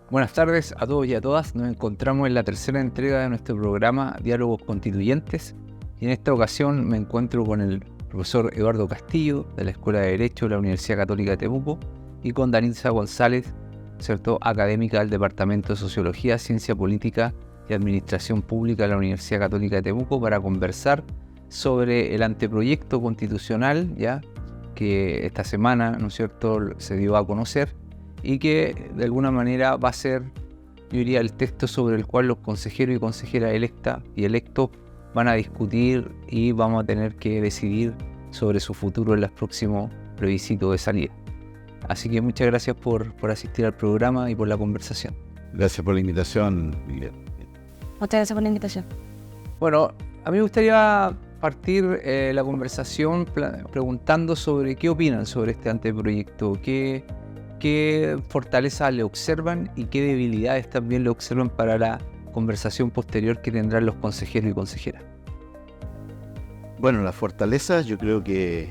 Buenas tardes a todos y a todas. Nos encontramos en la tercera entrega de nuestro programa Diálogos Constituyentes y en esta ocasión me encuentro con el profesor Eduardo Castillo de la Escuela de Derecho de la Universidad Católica de Temuco y con Danitza González, ¿cierto?, académica del Departamento de Sociología, Ciencia Política y Administración Pública de la Universidad Católica de Temuco para conversar sobre el anteproyecto constitucional, ya que esta semana, ¿no es cierto?, se dio a conocer y que de alguna manera va a ser, yo diría, el texto sobre el cual los consejeros y consejeras electas y electos van a discutir y vamos a tener que decidir sobre su futuro en los próximos plebiscitos de salida. Así que muchas gracias por asistir al programa y por la conversación. Gracias por la invitación, Miguel. Muchas gracias por la invitación. Bueno, a mí me gustaría partir la conversación preguntando sobre qué opinan sobre este anteproyecto, qué fortalezas le observan y qué debilidades también le observan para la conversación posterior que tendrán los consejeros y consejeras. Bueno, las fortalezas yo creo que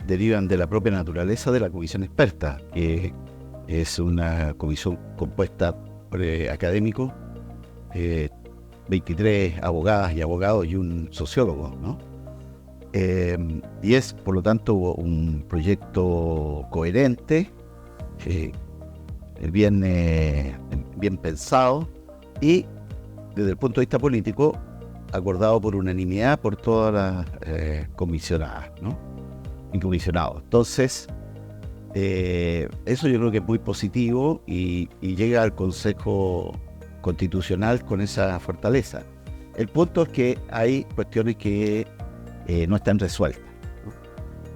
derivan de la propia naturaleza de la comisión experta, que es una comisión compuesta por académicos, 23 abogadas y abogados y un sociólogo, ¿no? Y es, por lo tanto, un proyecto coherente, bien pensado y, desde el punto de vista político, acordado por unanimidad por todas las comisionadas, ¿no? Y comisionados. Entonces, eso yo creo que es muy positivo y llega al Consejo Constitucional con esa fortaleza. El punto es que hay cuestiones que no están resueltas, ¿no?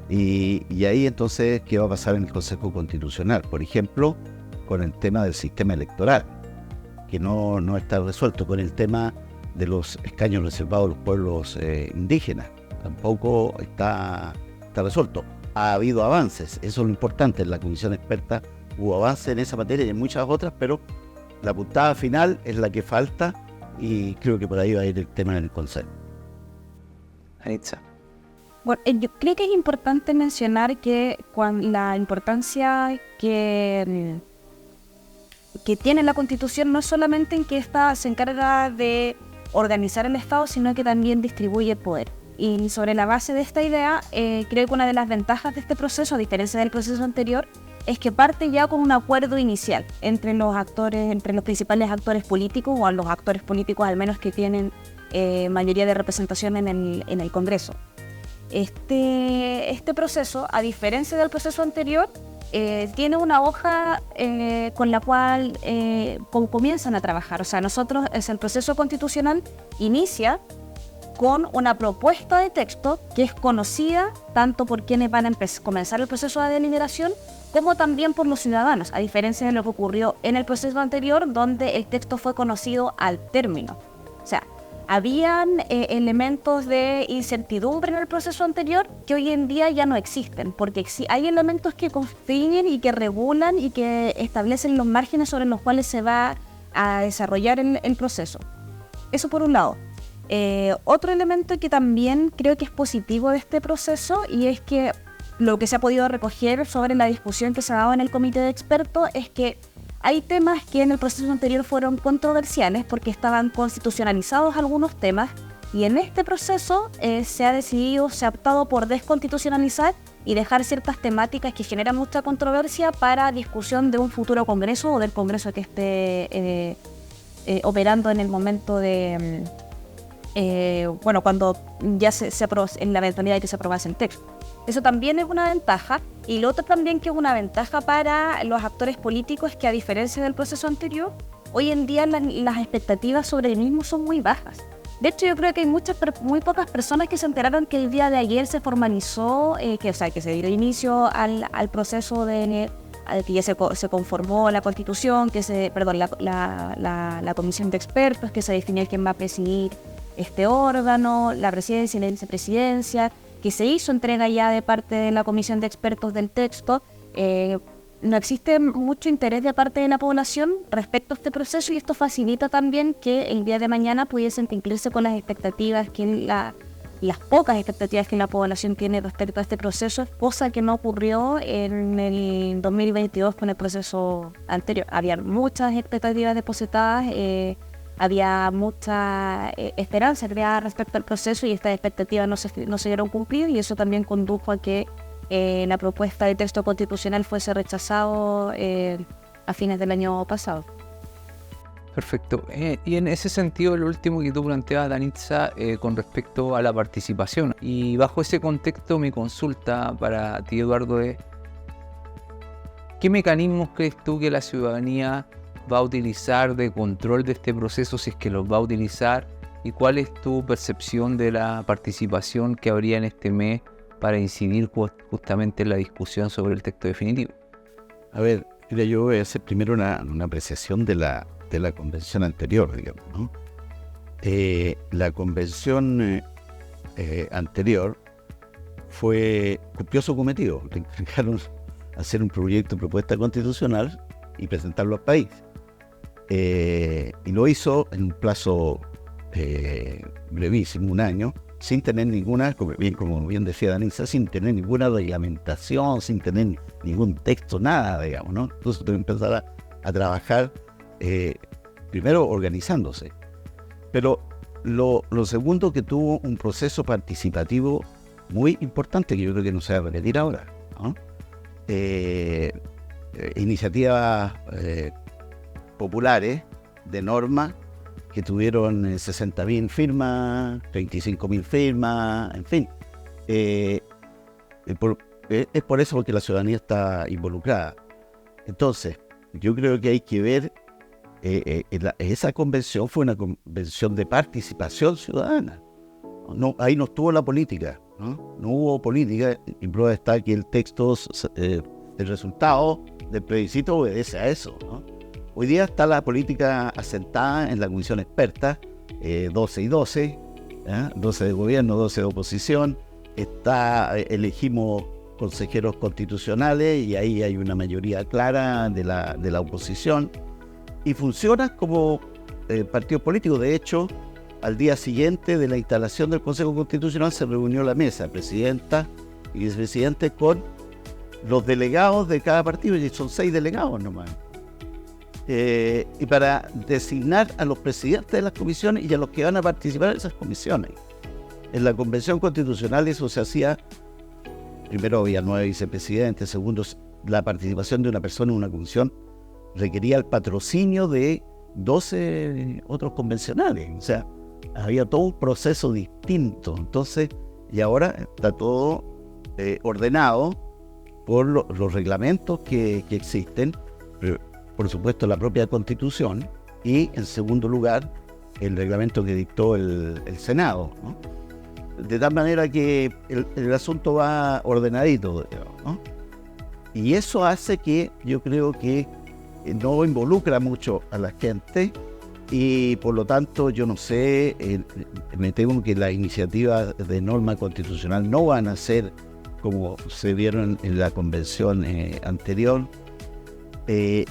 Y ahí entonces, ¿qué va a pasar en el Consejo Constitucional? Por ejemplo, con el tema del sistema electoral, que no está resuelto, con el tema de los escaños reservados a los pueblos indígenas, tampoco está resuelto. Ha habido avances, eso es lo importante. En la comisión experta hubo avances en esa materia y en muchas otras, pero la puntada final es la que falta y creo que por ahí va a ir el tema en el Consejo. Danitza. Bueno, yo creo que es importante mencionar que la importancia que tiene la Constitución no es solamente en que ésta se encarga de organizar el Estado, sino que también distribuye el poder. Y sobre la base de esta idea, creo que una de las ventajas de este proceso, a diferencia del proceso anterior, es que parte ya con un acuerdo inicial entre los principales actores políticos, o los actores políticos al menos que tienen mayoría de representación en el Congreso. Este proceso, a diferencia del proceso anterior, tiene una hoja con la cual comienzan a trabajar. O sea, el proceso constitucional inicia con una propuesta de texto que es conocida tanto por quienes van a comenzar el proceso de deliberación como también por los ciudadanos, a diferencia de lo que ocurrió en el proceso anterior, donde el texto fue conocido al término. O sea, habían elementos de incertidumbre en el proceso anterior que hoy en día ya no existen, porque hay elementos que constriñen y que regulan y que establecen los márgenes sobre los cuales se va a desarrollar el proceso. Eso por un lado. Otro elemento que también creo que es positivo de este proceso, y es que lo que se ha podido recoger sobre la discusión que se ha dado en el comité de expertos, es que hay temas que en el proceso anterior fueron controversiales porque estaban constitucionalizados algunos temas, y en este proceso se ha optado por desconstitucionalizar y dejar ciertas temáticas que generan mucha controversia para discusión de un futuro Congreso o del Congreso que esté operando en el momento de... cuando ya en la eventualidad de que se aprobase el texto. Eso también es una ventaja, y lo otro también que es una ventaja para los actores políticos es que, a diferencia del proceso anterior, hoy en día las expectativas sobre el mismo son muy bajas. De hecho, yo creo que hay muy pocas personas que se enteraron que el día de ayer se formalizó, que se dio inicio al proceso que ya se conformó la Constitución, la comisión de expertos, que se definió quién va a presidir este órgano, la presidencia y la vicepresidencia, que se hizo entrega ya de parte de la comisión de expertos del texto. No existe mucho interés de parte de la población respecto a este proceso, y esto facilita también que el día de mañana pudiesen cumplirse con las expectativas que las pocas expectativas que la población tiene respecto a este proceso, cosa que no ocurrió en el 2022 con el proceso anterior. Había muchas expectativas depositadas, había mucha esperanza creada respecto al proceso y estas expectativas no se dieron cumplir, y eso también condujo a que la propuesta de texto constitucional fuese rechazado a fines del año pasado. Perfecto. Y en ese sentido, lo último que tú planteabas, Danitza, con respecto a la participación. Y bajo ese contexto, mi consulta para ti, Eduardo, es: ¿qué mecanismos crees tú que la ciudadanía va a utilizar de control de este proceso, si es que los va a utilizar? ¿Y cuál es tu percepción de la participación que habría en este mes para incidir justamente en la discusión sobre el texto definitivo? A ver, mira, yo voy a hacer primero una apreciación de la convención anterior, digamos, ¿no? La convención anterior cumplió su cometido. Le encargaron hacer un proyecto de propuesta constitucional y presentarlo al país. Y lo hizo en un plazo brevísimo, un año, sin tener ninguna, como bien decía Danitza, sin tener ninguna reglamentación, sin tener ningún texto, nada, digamos, ¿no? Entonces tuve que empezar a trabajar, primero organizándose. Pero lo segundo, que tuvo un proceso participativo muy importante, que yo creo que no se va a repetir ahora, ¿no? Iniciativas populares de norma que tuvieron 60.000 firmas, 35.000 firmas, en fin. Es por eso porque la ciudadanía está involucrada. Entonces, yo creo que hay que ver, esa convención fue una convención de participación ciudadana. Ahí no estuvo la política, no hubo política, y prueba está que el texto, el resultado del plebiscito obedece a eso, ¿no? Hoy día está la política asentada en la comisión experta, 12 y 12, 12 de gobierno, 12 de oposición. Elegimos consejeros constitucionales y ahí hay una mayoría clara de la oposición. Y funciona como partido político. De hecho, al día siguiente de la instalación del Consejo Constitucional se reunió la mesa, presidenta y vicepresidente, con los delegados de cada partido, y son 6 delegados nomás. Y para designar a los presidentes de las comisiones y a los que van a participar en esas comisiones. En la Convención Constitucional eso se hacía, primero había 9 vicepresidentes, segundo, la participación de una persona en una comisión requería el patrocinio de 12 otros convencionales, o sea, había todo un proceso distinto. Entonces, y ahora está todo ordenado por los reglamentos que existen, por supuesto la propia Constitución, y en segundo lugar el reglamento que dictó el Senado, ¿no? De tal manera que el asunto va ordenadito, ¿no? Y eso hace que yo creo que no involucra mucho a la gente, y por lo tanto yo no sé, me temo que las iniciativas de norma constitucional no van a ser como se vieron en la convención anterior.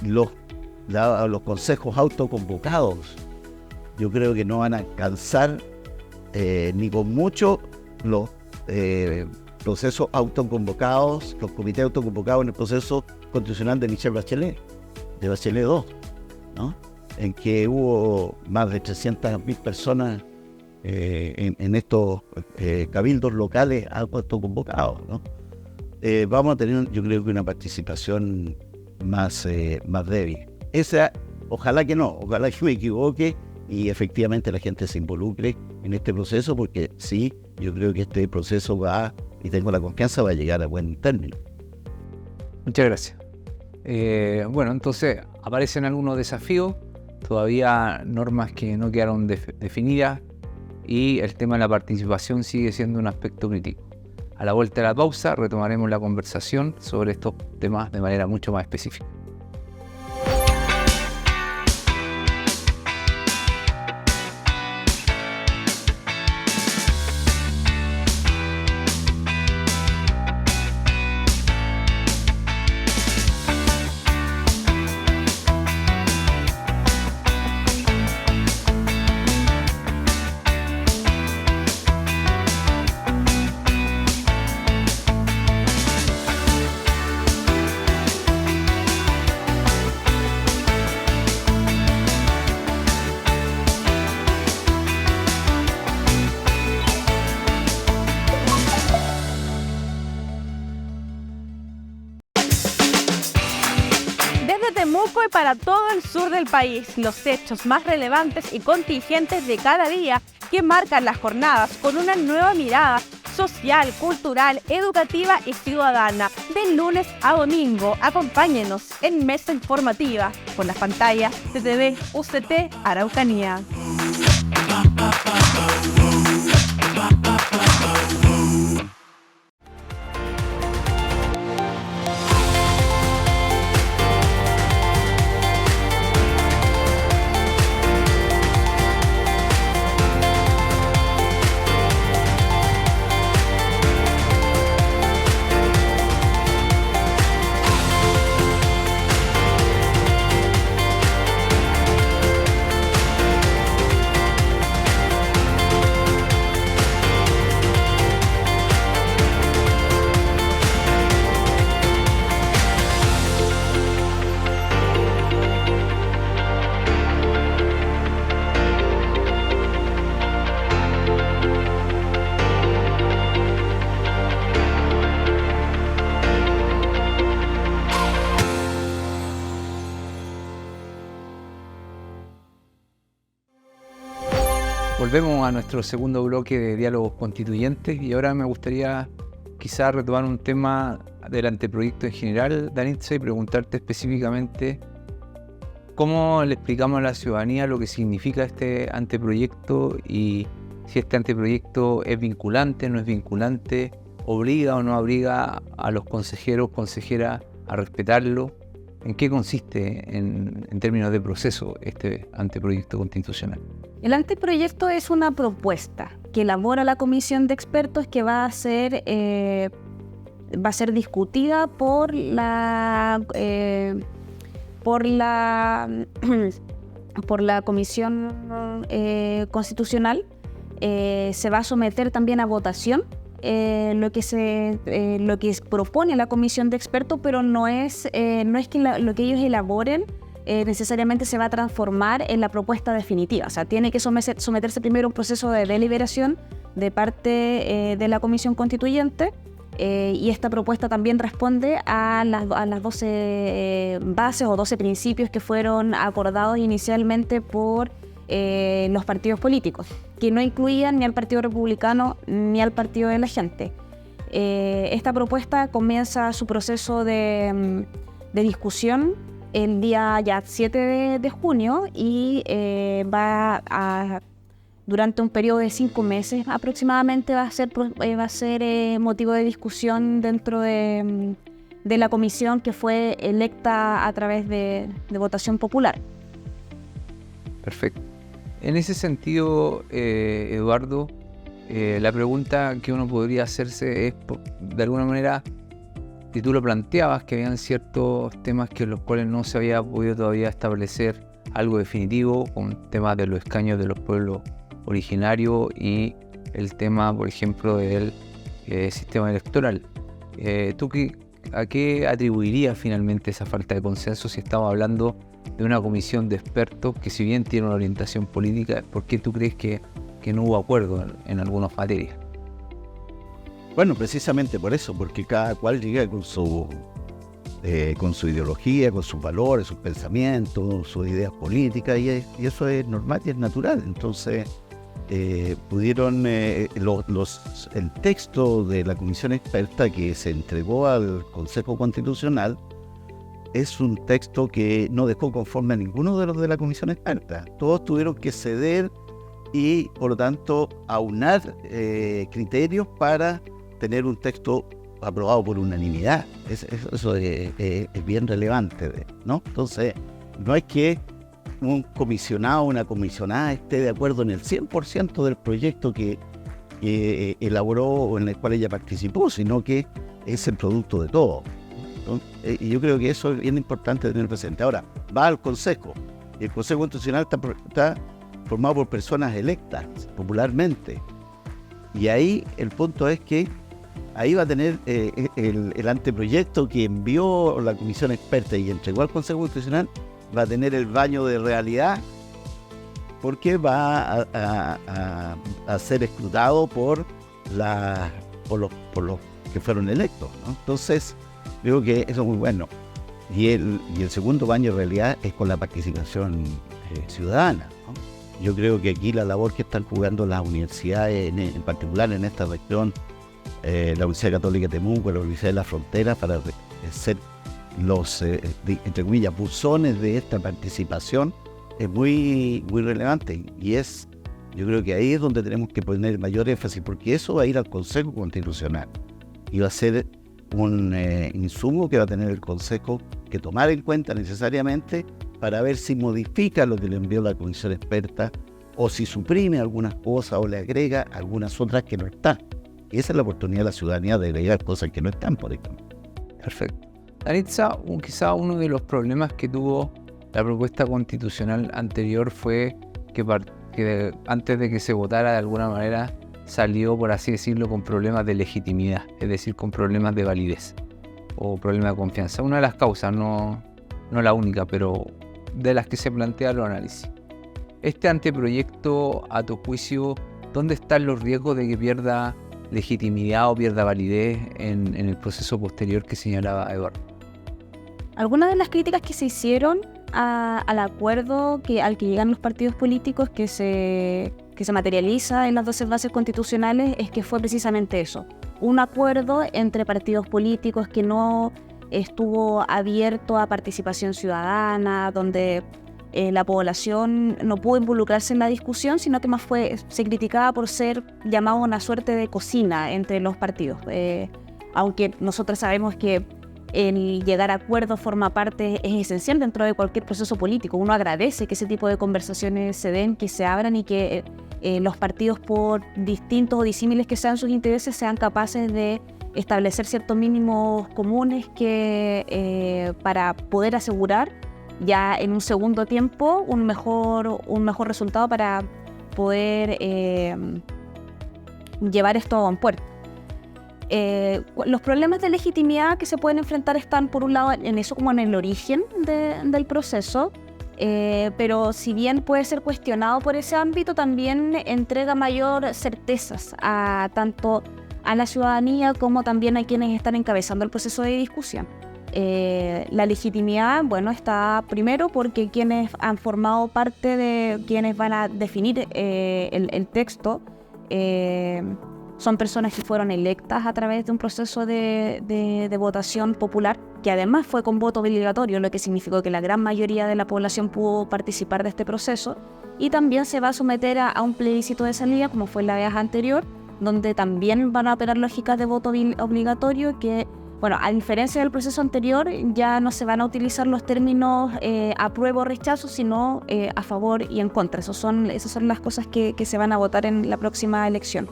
Los consejos autoconvocados, yo creo que no van a alcanzar ni con mucho los procesos autoconvocados, los comités autoconvocados en el proceso constitucional de Michelle Bachelet, de Bachelet 2, ¿no? En que hubo más de 300.000 personas en estos cabildos locales autoconvocados, ¿no? Vamos a tener, yo creo que una participación más débil. Ojalá que no, ojalá que me equivoque y efectivamente la gente se involucre en este proceso, porque sí, yo creo que este proceso va, y tengo la confianza, va a llegar a buen término. Muchas gracias. Bueno, entonces aparecen algunos desafíos, todavía normas que no quedaron definidas, y el tema de la participación sigue siendo un aspecto crítico. A la vuelta de la pausa retomaremos la conversación sobre estos temas de manera mucho más específica. fue para todo el sur del país, los hechos más relevantes y contingentes de cada día que marcan las jornadas con una nueva mirada social, cultural, educativa y ciudadana. De lunes a domingo, acompáñenos en Mesa Informativa con las pantallas de TV UCT Araucanía. Volvemos a nuestro segundo bloque de diálogos constituyentes y ahora me gustaría quizás retomar un tema del anteproyecto en general, Danitza, y preguntarte específicamente cómo le explicamos a la ciudadanía lo que significa este anteproyecto y si este anteproyecto es vinculante, no es vinculante, obliga o no obliga a los consejeros, consejeras a respetarlo. ¿En qué consiste en términos de proceso este anteproyecto constitucional? El anteproyecto es una propuesta que elabora la comisión de expertos que va a ser discutida por la comisión constitucional. Se va a someter también a votación lo que propone la comisión de expertos, pero no es que lo que ellos elaboren necesariamente se va a transformar en la propuesta definitiva. O sea, tiene que someterse primero a un proceso de deliberación de parte de la comisión constituyente, y esta propuesta también responde a las 12 bases o 12 principios que fueron acordados inicialmente por los partidos políticos, que no incluían ni al Partido Republicano ni al Partido de la Gente. Esta propuesta comienza su proceso de discusión el día ya 7 de junio y durante un periodo de 5 meses aproximadamente va a ser motivo de discusión dentro de la comisión que fue electa a través de votación popular. Perfecto. En ese sentido, Eduardo, la pregunta que uno podría hacerse es, de alguna manera, si tú lo planteabas, que habían ciertos temas que en los cuales no se había podido todavía establecer algo definitivo, con temas de los escaños de los pueblos originarios y el tema, por ejemplo, del sistema electoral. ¿Tú a qué atribuirías finalmente esa falta de consenso si estamos hablando de una comisión de expertos que, si bien tiene una orientación política, ¿por qué tú crees que no hubo acuerdo en algunas materias? Bueno, precisamente por eso, porque cada cual llega con su ideología, con sus valores, sus pensamientos, sus ideas políticas, y eso es normal y es natural. Entonces, pudieron el texto de la comisión experta que se entregó al Consejo Constitucional es un texto que no dejó conforme a ninguno de los de la comisión experta. Todos tuvieron que ceder y, por lo tanto, aunar criterios para tener un texto aprobado por unanimidad. Eso es bien relevante, ¿no? Entonces, no es que un comisionado o una comisionada esté de acuerdo en el 100% del proyecto que elaboró o en el cual ella participó, sino que es el producto de todo. Entonces, y yo creo que eso es bien importante tener presente. Ahora, va al Consejo, y el Consejo Constitucional está formado por personas electas popularmente, y ahí el punto es que ahí va a tener el anteproyecto que envió la comisión experta y entregó al Consejo Constitucional, va a tener el baño de realidad, porque va a ser escrutado por los que fueron electos, ¿no? Entonces, creo que eso es muy bueno. Y el segundo baño en realidad es con la participación ciudadana, ¿no? Yo creo que aquí la labor que están jugando las universidades, en particular en esta región, la Universidad Católica de Temuco, la Universidad de la Frontera, para ser los, entre comillas, buzones de esta participación, es muy, muy relevante. Y yo creo que ahí es donde tenemos que poner mayor énfasis, porque eso va a ir al Consejo Constitucional y va a ser un insumo que va a tener el Consejo que tomar en cuenta necesariamente para ver si modifica lo que le envió la comisión experta o si suprime algunas cosas o le agrega algunas otras que no están. Y esa es la oportunidad de la ciudadanía de agregar cosas que no están, por ejemplo. Perfecto. Danitza, quizá uno de los problemas que tuvo la propuesta constitucional anterior fue que antes de que se votara, de alguna manera salió, por así decirlo, con problemas de legitimidad, es decir, con problemas de validez o problemas de confianza. Una de las causas, no la única, pero de las que se plantea los análisis. Este anteproyecto, a tu juicio, ¿dónde están los riesgos de que pierda legitimidad o pierda validez en el proceso posterior que señalaba Eduardo? Algunas de las críticas que se hicieron al acuerdo al que llegan los partidos políticos que se materializa en las 12 bases constitucionales es que fue precisamente eso, un acuerdo entre partidos políticos que no estuvo abierto a participación ciudadana, donde la población no pudo involucrarse en la discusión, sino que más se criticaba por ser llamado una suerte de cocina entre los partidos. Aunque nosotros sabemos que el llegar a acuerdos forma parte, es esencial dentro de cualquier proceso político. Uno agradece que ese tipo de conversaciones se den, que se abran y que los partidos, por distintos o disímiles que sean sus intereses, sean capaces de establecer ciertos mínimos comunes para poder asegurar ya en un segundo tiempo un mejor resultado para poder llevar esto a buen puerto. Los problemas de legitimidad que se pueden enfrentar están, por un lado, en eso, como en el origen del proceso, pero si bien puede ser cuestionado por ese ámbito, también entrega mayor certezas tanto a la ciudadanía como también a quienes están encabezando el proceso de discusión. La legitimidad, está primero porque quienes han formado parte de quienes van a definir el texto son personas que fueron electas a través de un proceso de votación popular, que además fue con voto obligatorio, lo que significó que la gran mayoría de la población pudo participar de este proceso, y también se va a someter a un plebiscito de salida, como fue la vez anterior, donde también van a operar lógicas de voto obligatorio que, a diferencia del proceso anterior, ya no se van a utilizar los términos apruebo o rechazo, sino a favor y en contra. Esas son las cosas que se van a votar en la próxima elección.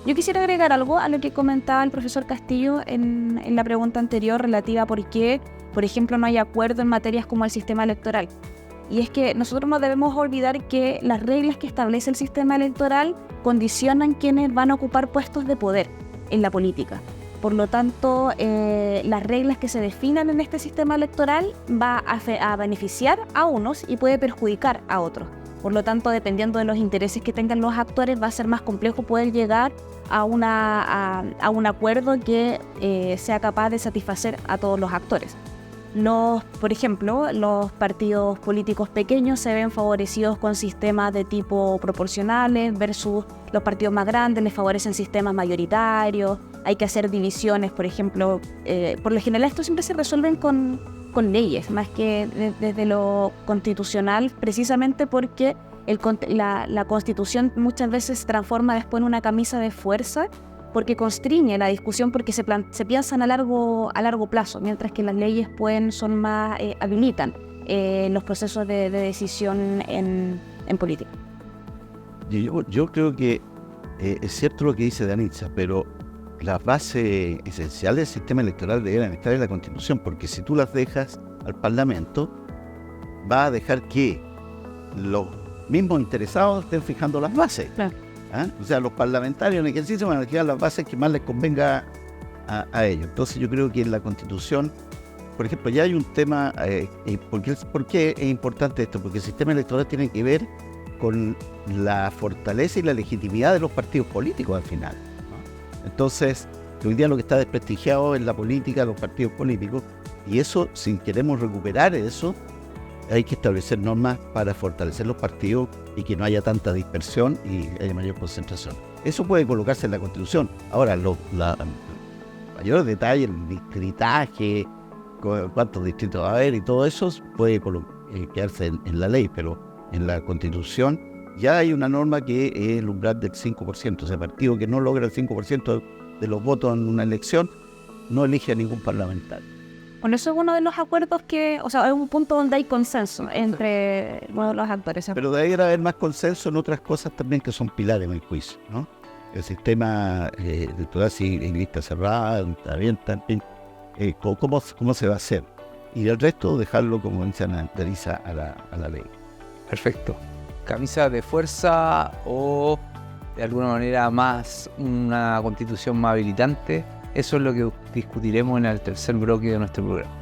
Yo quisiera agregar algo a lo que comentaba el profesor Castillo en la pregunta anterior relativa a por qué, por ejemplo, no hay acuerdo en materias como el sistema electoral. Y es que nosotros no debemos olvidar que las reglas que establece el sistema electoral condicionan quienes van a ocupar puestos de poder en la política. Por lo tanto, las reglas que se definan en este sistema electoral va a beneficiar a unos y puede perjudicar a otros. Por lo tanto, dependiendo de los intereses que tengan los actores, va a ser más complejo poder llegar a un acuerdo que sea capaz de satisfacer a todos los actores. Por ejemplo, los partidos políticos pequeños se ven favorecidos con sistemas de tipo proporcionales versus los partidos más grandes les favorecen sistemas mayoritarios. Hay que hacer divisiones, por ejemplo. Por lo general, esto siempre se resuelven con leyes, más que desde lo constitucional, precisamente porque la Constitución muchas veces se transforma después en una camisa de fuerza, porque constriñe la discusión, porque se piensan a largo plazo, mientras que las leyes habilitan los procesos de decisión en política. Yo creo que es cierto lo que dice Danitza, pero las bases esenciales del sistema electoral deberían estar en la Constitución, porque si tú las dejas al Parlamento, va a dejar que los mismos interesados estén fijando las bases. Claro. O sea, los parlamentarios en ejercicio van a fijar las bases que más les convenga a ellos. Entonces yo creo que en la Constitución, por ejemplo, ya hay un tema, ¿por qué es importante esto? Porque el sistema electoral tiene que ver con la fortaleza y la legitimidad de los partidos políticos al final, ¿no? Entonces, hoy día lo que está desprestigiado en la política, los partidos políticos, Y eso, si queremos recuperar eso, hay que establecer normas para fortalecer los partidos y que no haya tanta dispersión y haya mayor concentración. Eso puede colocarse en la Constitución. Ahora, mayores detalles, el distritaje, cuántos distritos va a haber y todo eso puede quedarse en la ley, pero en la Constitución ya hay una norma que es el umbral del 5%. O sea, el partido que no logra el 5% de los votos en una elección no elige a ningún parlamentario. Bueno, eso es uno de los acuerdos es un punto donde hay consenso entre los actores. Pero debería haber más consenso en otras cosas también que son pilares en el juicio, ¿no? El sistema electoral, si en lista cerrada, abierta, en fin, ¿cómo se va a hacer? Y el resto dejarlo, como dice Teresa, a la ley. Perfecto. ¿Camisa de fuerza o de alguna manera más una constitución más habilitante? Eso es lo que discutiremos en el tercer bloque de nuestro programa.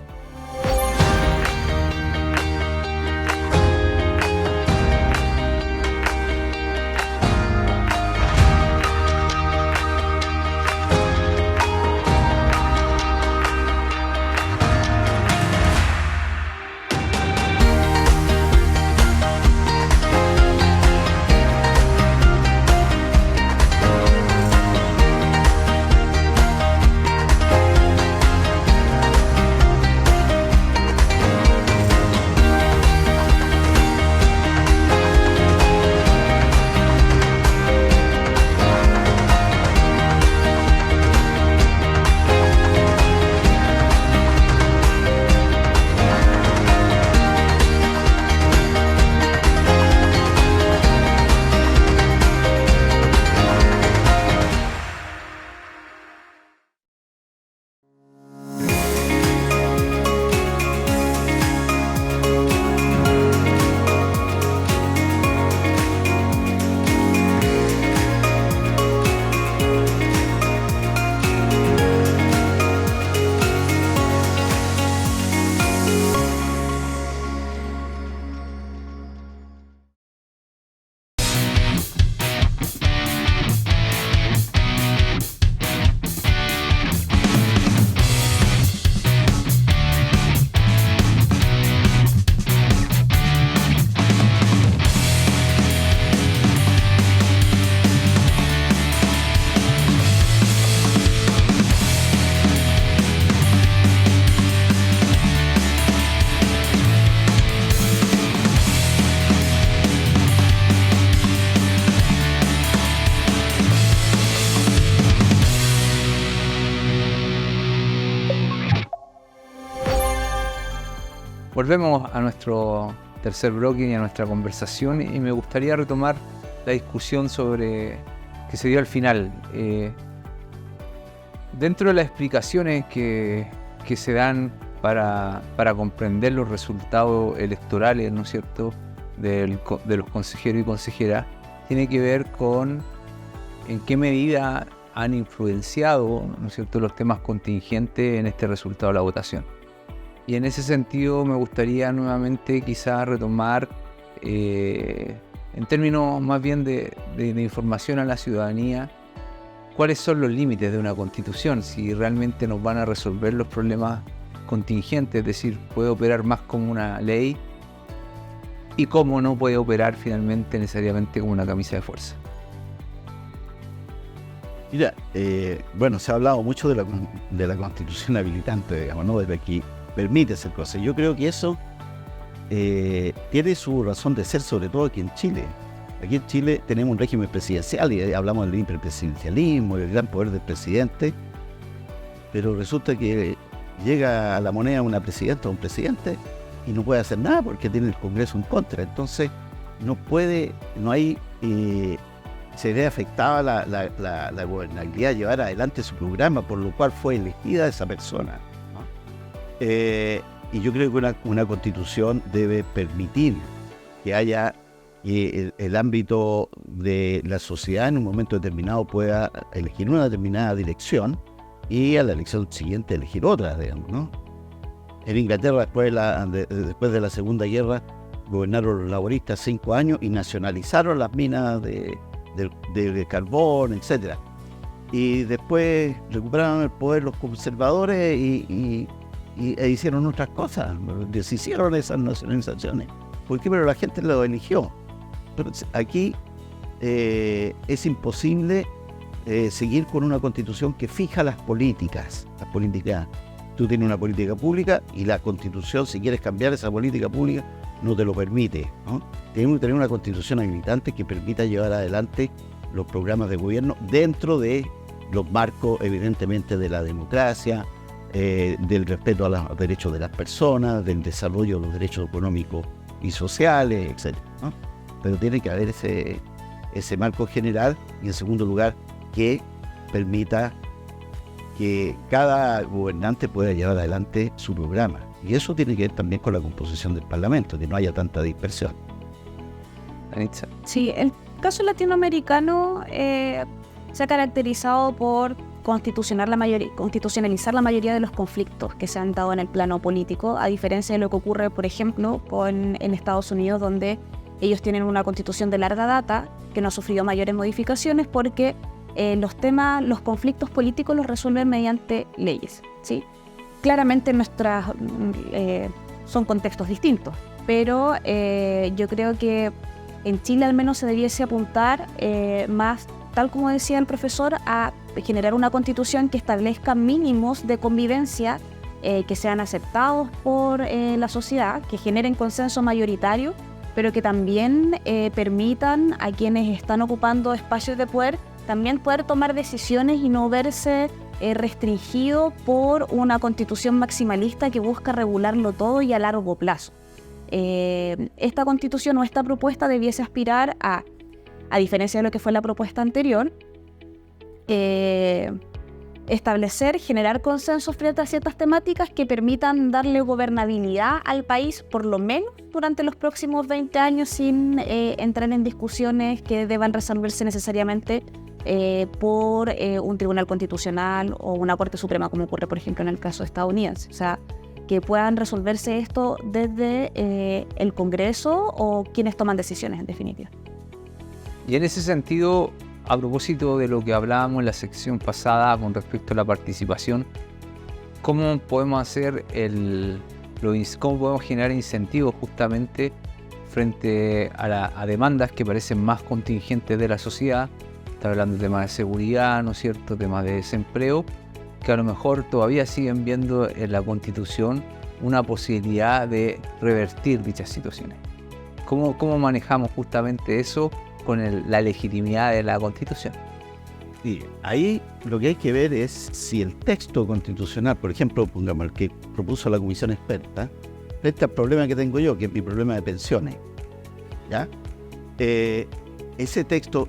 Volvemos a nuestro tercer bloque y a nuestra conversación y me gustaría retomar la discusión sobre que se dio al final. Dentro de las explicaciones que se dan para comprender los resultados electorales, ¿no es cierto?, de los consejeros y consejeras, tiene que ver con en qué medida han influenciado, ¿no es cierto?, los temas contingentes en este resultado de la votación. Y en ese sentido me gustaría nuevamente quizás retomar, en términos más bien de información a la ciudadanía, cuáles son los límites de una constitución, si realmente nos van a resolver los problemas contingentes, es decir, puede operar más como una ley y cómo no puede operar finalmente necesariamente como una camisa de fuerza. Mira, bueno, se ha hablado mucho de la constitución habilitante, digamos, ¿no? Desde aquí permite hacer cosas. Yo creo que eso tiene su razón de ser, sobre todo aquí en Chile. Aquí en Chile tenemos un régimen presidencial y hablamos del hiperpresidencialismo, del gran poder del presidente, pero resulta que llega a la moneda una presidenta o un presidente y no puede hacer nada porque tiene el Congreso en contra. Entonces se ve afectada la gobernabilidad de llevar adelante su programa, por lo cual fue elegida esa persona, ¿no? Y yo creo que una constitución debe permitir que haya el ámbito de la sociedad en un momento determinado pueda elegir una determinada dirección y a la elección siguiente elegir otra, digamos, ¿no? En Inglaterra, después de la Segunda Guerra, gobernaron los laboristas 5 años y nacionalizaron las minas de carbón, etcétera. Y después recuperaron el poder los conservadores y e hicieron otras cosas, deshicieron esas nacionalizaciones. ¿Por qué? Pero la gente lo eligió. Entonces, aquí es imposible seguir con una constitución que fija las políticas. Tú tienes una política pública y la constitución, si quieres cambiar esa política pública, no te lo permite, ¿no? Tenemos que tener una constitución habilitante que permita llevar adelante los programas de gobierno dentro de los marcos, evidentemente, de la democracia, del respeto a los derechos de las personas, del desarrollo de los derechos económicos y sociales, etc., ¿no? Pero tiene que haber ese marco general y, en segundo lugar, que permita que cada gobernante pueda llevar adelante su programa. Y eso tiene que ver también con la composición del Parlamento, que no haya tanta dispersión. Danitza. Sí, el caso latinoamericano se ha caracterizado por constitucionalizar la mayoría de los conflictos que se han dado en el plano político, a diferencia de lo que ocurre, por ejemplo, en Estados Unidos, donde ellos tienen una constitución de larga data que no ha sufrido mayores modificaciones porque los conflictos políticos los resuelven mediante leyes, ¿sí? Claramente son contextos distintos, pero yo creo que en Chile al menos se debiese apuntar más, tal como decía el profesor, a generar una constitución que establezca mínimos de convivencia que sean aceptados por la sociedad, que generen consenso mayoritario, pero que también permitan a quienes están ocupando espacios de poder también poder tomar decisiones y no verse restringido por una constitución maximalista que busca regularlo todo y a largo plazo. Esta constitución o esta propuesta debiese aspirar a diferencia de lo que fue la propuesta anterior, generar consensos frente a ciertas temáticas que permitan darle gobernabilidad al país, por lo menos durante los próximos 20 años, sin entrar en discusiones que deban resolverse necesariamente por un tribunal constitucional o una Corte Suprema, como ocurre, por ejemplo, en el caso estadounidense. O sea, que puedan resolverse esto desde el Congreso o quienes toman decisiones, en definitiva. Y en ese sentido, a propósito de lo que hablábamos en la sección pasada con respecto a la participación, ¿cómo podemos cómo podemos generar incentivos justamente frente a demandas que parecen más contingentes de la sociedad? Está hablando de temas de seguridad, ¿no es cierto?, temas de desempleo, que a lo mejor todavía siguen viendo en la Constitución una posibilidad de revertir dichas situaciones. ¿Cómo manejamos justamente eso con la legitimidad de la Constitución? Sí, ahí lo que hay que ver es si el texto constitucional, por ejemplo, pongamos el que propuso la comisión experta, frente al problema que tengo yo, que es mi problema de pensiones, ¿ya? Ese texto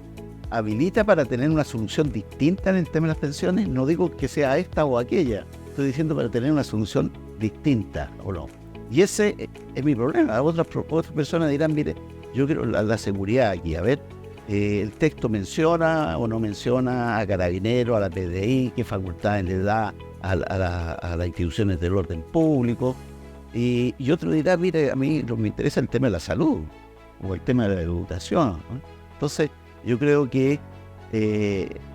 habilita para tener una solución distinta en el tema de las pensiones. No digo que sea esta o aquella, estoy diciendo para tener una solución distinta o no. Y ese es mi problema. Otras personas dirán, mire, yo quiero la seguridad aquí. A ver, el texto menciona o no menciona a Carabineros, a la PDI, qué facultades le da a las instituciones del orden público. Y otro dirá, mire, a mí me interesa el tema de la salud o el tema de la educación, ¿no? Entonces, yo creo que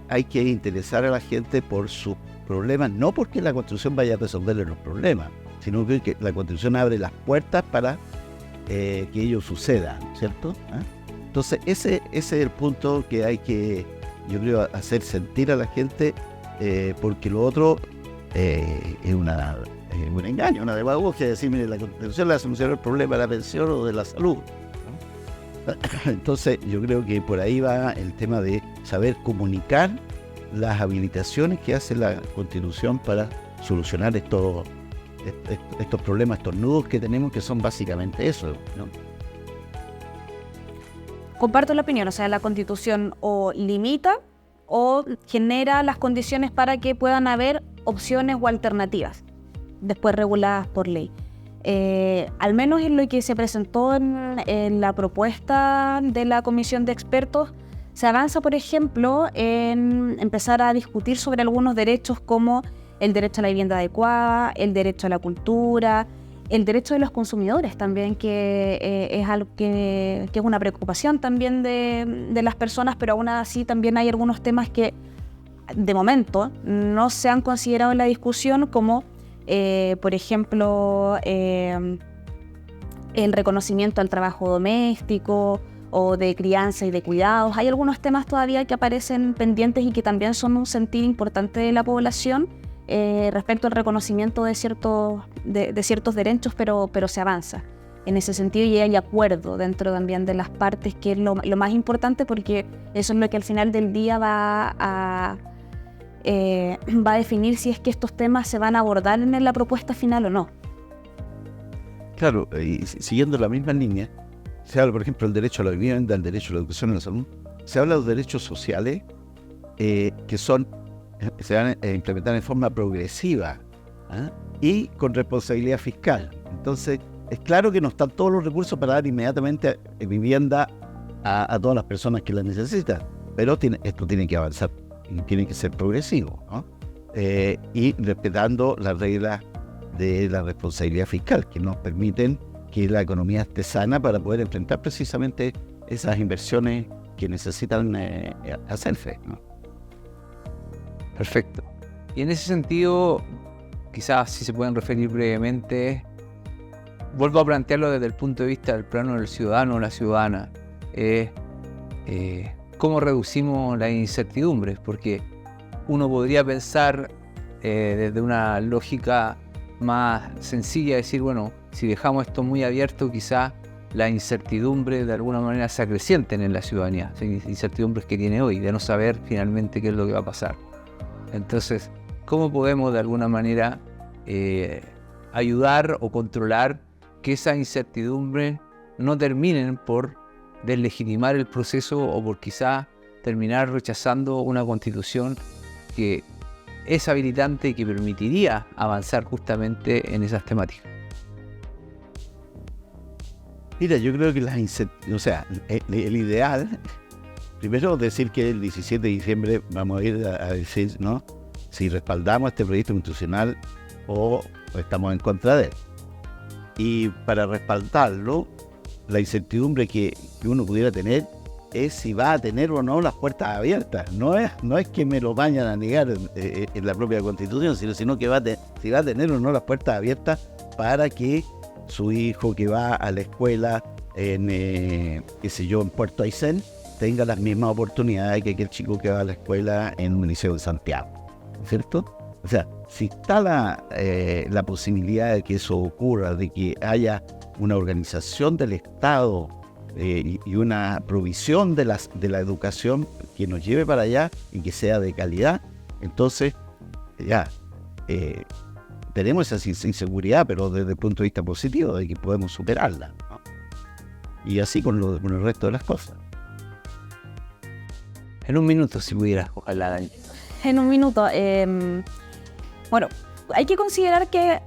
hay que interesar a la gente por sus problemas, no porque la Constitución vaya a resolverle los problemas, sino que la Constitución abre las puertas para que ello suceda, ¿cierto? Entonces, ese es el punto que hay que, yo creo, hacer sentir a la gente, porque lo otro es un engaño, una demagogia, decir, mire, la Constitución le va a solucionar el problema de la pensión o de la salud. Entonces yo creo que por ahí va el tema de saber comunicar las habilitaciones que hace la Constitución para solucionar estos problemas, estos nudos que tenemos, que son básicamente eso, ¿no? Comparto la opinión, o sea, la Constitución o limita o genera las condiciones para que puedan haber opciones o alternativas, después reguladas por ley. Al menos en lo que se presentó en la propuesta de la comisión de expertos, se avanza, por ejemplo, en empezar a discutir sobre algunos derechos como el derecho a la vivienda adecuada, el derecho a la cultura, el derecho de los consumidores también, que es algo que es una preocupación también de las personas, pero aún así también hay algunos temas que de momento no se han considerado en la discusión, como Por ejemplo, el reconocimiento al trabajo doméstico o de crianza y de cuidados. Hay algunos temas todavía que aparecen pendientes y que también son un sentir importante de la población respecto al reconocimiento de ciertos derechos, pero se avanza. En ese sentido y hay acuerdo dentro también de las partes, que es lo más importante, porque eso es lo que al final del día va a definir si es que estos temas se van a abordar en la propuesta final o no. Claro, y siguiendo la misma línea, se habla, por ejemplo, del derecho a la vivienda, el derecho a la educación y la salud. Se habla de los derechos sociales que se van a implementar en forma progresiva, ¿eh? Y con responsabilidad fiscal. Entonces, es claro que no están todos los recursos para dar inmediatamente vivienda a todas las personas que la necesitan, pero esto tiene que avanzar y tiene que ser progresivo, ¿no? Y respetando las reglas de la responsabilidad fiscal que nos permiten que la economía esté sana para poder enfrentar precisamente esas inversiones que necesitan hacerse, ¿no? Perfecto. Y en ese sentido, quizás si se pueden referir brevemente, vuelvo a plantearlo desde el punto de vista del plano del ciudadano o la ciudadana. ¿Cómo reducimos las incertidumbres? Porque uno podría pensar desde una lógica más sencilla, decir, bueno, si dejamos esto muy abierto, quizás las incertidumbres de alguna manera se acrecienten en la ciudadanía, incertidumbres que tiene hoy, de no saber finalmente qué es lo que va a pasar. Entonces, ¿cómo podemos de alguna manera ayudar o controlar que esas incertidumbres no terminen por deslegitimar el proceso o por quizá terminar rechazando una constitución que es habilitante y que permitiría avanzar justamente en esas temáticas? Mira, yo creo que el ideal, primero decir que el 17 de diciembre vamos a ir a decir, ¿no?, si respaldamos este proyecto constitucional o estamos en contra de él. Y para respaldarlo, la incertidumbre que uno pudiera tener es si va a tener o no las puertas abiertas. No es que me lo vayan a negar en la propia Constitución, sino que si va a tener o no las puertas abiertas para que su hijo que va a la escuela en Puerto Aysén tenga las mismas oportunidades que aquel chico que va a la escuela en un liceo de Santiago, ¿cierto? O sea, si está la posibilidad de que eso ocurra, de que haya una organización del Estado y una provisión de la educación que nos lleve para allá y que sea de calidad, entonces ya tenemos esa inseguridad, pero desde el punto de vista positivo, de que podemos superarla, ¿no? Y así con el resto de las cosas. En un minuto, si pudieras, ojalá, Dani. En un minuto. Bueno, hay que considerar que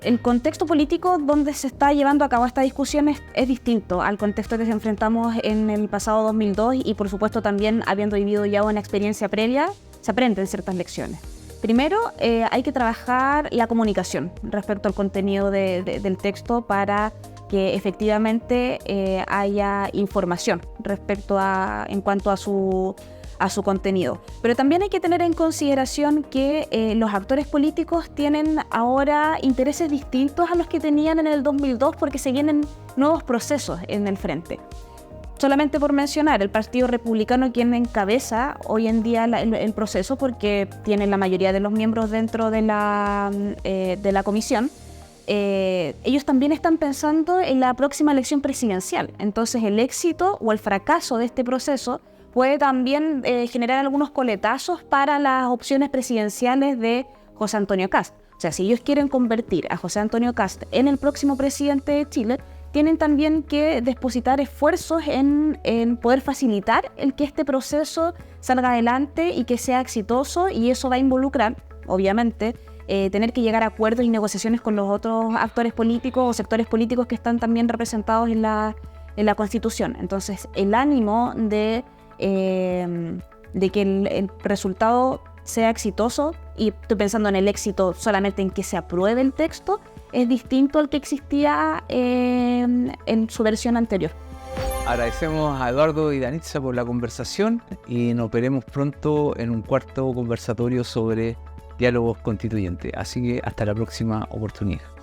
el contexto político donde se está llevando a cabo esta discusión es distinto al contexto que nos enfrentamos en el pasado 2002 y por supuesto también habiendo vivido ya una experiencia previa, se aprenden ciertas lecciones. Primero, hay que trabajar la comunicación respecto al contenido del texto para que efectivamente haya información respecto en cuanto a su contenido. Pero también hay que tener en consideración que los actores políticos tienen ahora intereses distintos a los que tenían en el 2002 porque se vienen nuevos procesos en el frente. Solamente por mencionar, el Partido Republicano, quien encabeza hoy en día el proceso porque tiene la mayoría de los miembros dentro de la comisión, ellos también están pensando en la próxima elección presidencial. Entonces el éxito o el fracaso de este proceso puede también generar algunos coletazos para las opciones presidenciales de José Antonio Kast. O sea, si ellos quieren convertir a José Antonio Kast en el próximo presidente de Chile, tienen también que depositar esfuerzos en poder facilitar el que este proceso salga adelante y que sea exitoso, y eso va a involucrar, obviamente, tener que llegar a acuerdos y negociaciones con los otros actores políticos o sectores políticos que están también representados en la Constitución. Entonces, el ánimo de que el resultado sea exitoso, y estoy pensando en el éxito solamente en que se apruebe el texto, es distinto al que existía en su versión anterior. Agradecemos a Eduardo y Danitza por la conversación y nos veremos pronto en un cuarto conversatorio sobre Diálogos Constituyentes. Así que hasta la próxima oportunidad.